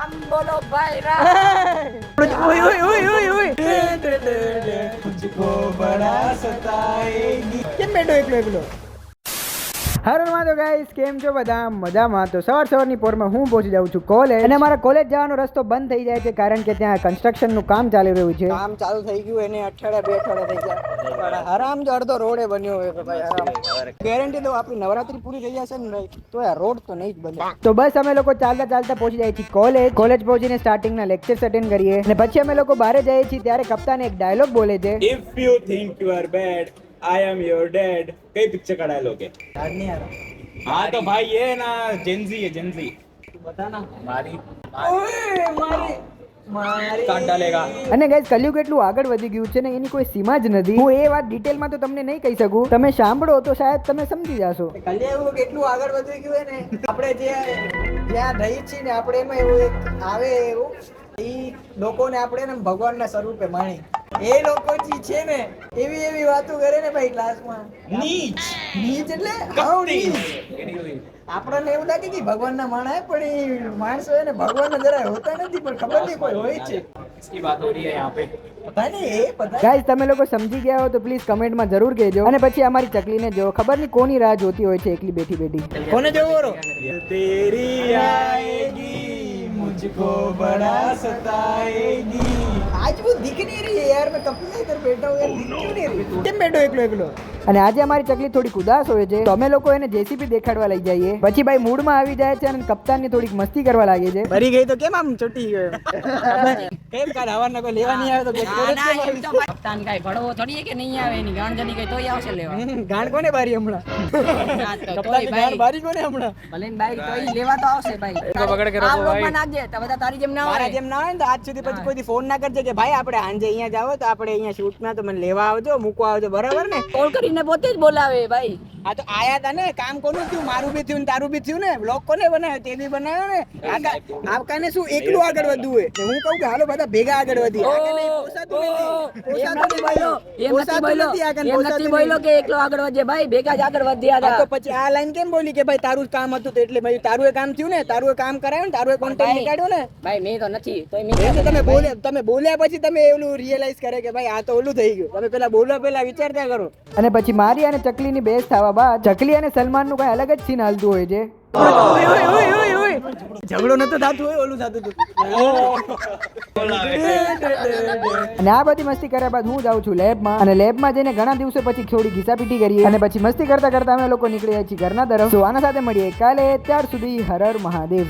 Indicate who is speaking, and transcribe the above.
Speaker 1: રામ બોલો ભાઈ રામ.
Speaker 2: ઓય ઓય ઓય ઓય ઓય
Speaker 3: मुझको बड़ा सताएगी.
Speaker 2: કેમ બેઠો એકલો હારો માં તો ગાઈસ કેમ છો બધા મજામાં. તો સવારની પોરમાં હું પહોંચી જાઉં છું કોલેજ અને મારા કોલેજ જવાનો રસ્તો બંધ થઈ જાય છે કારણ કે ત્યાં કન્સ્ટ્રક્શન નું કામ ચાલી રહ્યું છે.
Speaker 1: કામ ચાલુ થઈ ગયું એને અઠવાડિયા 2 અઠવાડિયા થઈ ગયા. આરામ જો અડધો રોડે બન્યો હોય તો ભાઈ આરામ ગેરંટી તો આપણી નવરાત્રી પૂરી થઈ જશે ને ભાઈ તો આ રોડ તો નહીં જ બને.
Speaker 2: તો બસ અમે લોકો ચાલતા ચાલતા પહોંચી જાય છીએ કોલેજ પહોંચીને સ્ટાર્ટિંગના લેક્ચર્સ અટેન્ડ કરીએ અને પછી અમે લોકો બહાર જઈએ છીએ ત્યારે કપ્તાન એક ડાયલોગ બોલે છે.
Speaker 3: If you think you are bad, I am your dad. कई पिक्चर का डायलॉग है.
Speaker 1: યાદ નહીં આ
Speaker 3: हाँ तो भाई ये ना जेंजी है जेंजी.
Speaker 1: બતા ના
Speaker 3: मारी
Speaker 1: ઓય મારી
Speaker 3: काट डालेगा.
Speaker 2: અને ગાઈસ કલયુગ એટલું આગળ વધી ગયું છે ને એની કોઈ સીમા જ નથી. હું એ વાત ડિટેલમાં તો તમને નહીં કહી શકું, તમે સાંભળો તો શાયદ તમે સમજી જાશો.
Speaker 1: કલ્યાણ કેટલું આગળ વધી ગયું હે ને આપણે જ્યાં રહી છીએ ને આપણે એમાં એવું એક આવે એવું ઈ લોકોને આપણે ને ભગવાનના સ્વરૂપે માણી એ લોકો જે છે ને એવી વાતો કરે ને ભાઈ ક્લાસમાં નીચ એટલે હાવ નીચ. આપણને એવું લાગે કે ભગવાનના માણસ પણ એ માણસો એને ભગવાનના જરાય હોતા નથી પણ ખબર નહીં કોઈ હોય છે.
Speaker 3: इसकी बात हो रही है यहाँ पे.
Speaker 1: પતા નહીં એ પતા
Speaker 2: ગાઈસ તમે લોકો સમજી ગયા હો તો પ્લીઝ કમેન્ટમાં જરૂર કહેજો. અને પછી અમારી ચકલીને જો ખબર નહીં કોની રાહ જોતી હોય છે એકલી બેઠી.
Speaker 1: કોને જવું રો
Speaker 3: तेरी आएगी मुझको बड़ा सताएगी.
Speaker 1: आज वो दिख नहीं रही है यार मैं कब से इधर बैठा हूँ यार दिख क्यों नहीं रही.
Speaker 2: કેમ બેઠો એકલો અને આજે અમારી ચકલી થોડીક ઉદાસ હોય છે તો અમે લોકો એને જેસીબી દેખાડવા લઈ જઈએ. પછી ભાઈ મૂડમાં આવી જાય છે અને કપ્તાનની થોડીક મસ્તી કરવા લાગે છે.
Speaker 1: ભરી ગઈ તો કેમ આમ ચોટી ગયો કેમ કાલ હવારના કોઈ લેવા નહીં આવે તો
Speaker 4: કપ્તાન કાઈ ભડવો થોડી કે નહીં આવે એની ગાણ જડી ગઈ તોય આવશે લેવા.
Speaker 1: ગાણ કોને બારી હમણાં કપ્તાનની ગાણ બારી કોને હમણાં
Speaker 4: ભલે ને બાઈક તોય લેવા તો આવશે ભાઈ. આ બ્લોગમાં નાખજે તો બધા તારી જેમ ના
Speaker 1: મારા
Speaker 4: હોય.
Speaker 1: જેમ ના હોય ને તો આજ સુધી પછી કોઈ ફોન ના કરજે કે ભાઈ આપણે આંજે અહીંયા જાવ તો આપણે અહીંયા શૂટમાં તો મને લેવા આવજો મૂકવા આવજો બરાબર ને.
Speaker 4: કોલ કરીને પોતે જ બોલાવે ભાઈ.
Speaker 1: આ તો આયા તા ને કામ કોનું થયું મારું બી થયું ને તારું બી થયું ને બ્લોગ કોને બનાવ્યો તે બી બનાવ્યો ને આકાને શું એકલું આગળ વધવું હોય ને હું કહું કે હાલો બધા ભેગા આગળ વધી આકાને પોસાતું નથી
Speaker 4: એમ નથી બોલ્યો કે એકલો આગળ વધે ભાઈ ભેગા જ આગળ વધ્યા
Speaker 1: તો
Speaker 4: હતા.
Speaker 1: પછી આ લાઈન કેમ બોલી કે ભાઈ તારું જ કામ હતું તો એટલે ભાઈ તારું એ કામ થયું ને તારું એ કામ કરાયું ને તારું એ કોન્ટેન્ટ નીકાળ્યો ને
Speaker 4: ભાઈ મેં તો નથી તોય
Speaker 1: એ તો
Speaker 4: મેં
Speaker 1: તમે બોલ્યા પછી તમે એવું રિયલાઇઝ કરે કે ભાઈ આ તો ઓલું થઈ ગયું. તમે પેલા બોલો પેલા વિચારતા કરો.
Speaker 2: અને પછી મારી અને ચકલીની બેસ થવા બાદ ચકલી અને સલમાનનું કઈ અલગ જ સીન હાલતું હોય છે.
Speaker 1: ઝઘડો નતો થતું હોય ઓલું થતું હતું.
Speaker 2: અને આ બધી મસ્તી કર્યા બાદ હું જાઉં છું લેબમાં અને લેબમાં જઈને ઘણા દિવસો પછી થોડી ઘીસાપીટી કરીએ અને પછી મસ્તી કરતા કરતા અમે લોકો નીકળી જાય છીએ ઘરના તરફ. તો આના સાથે મળીએ કાલે. ત્યાર સુધી હર હર મહાદેવ.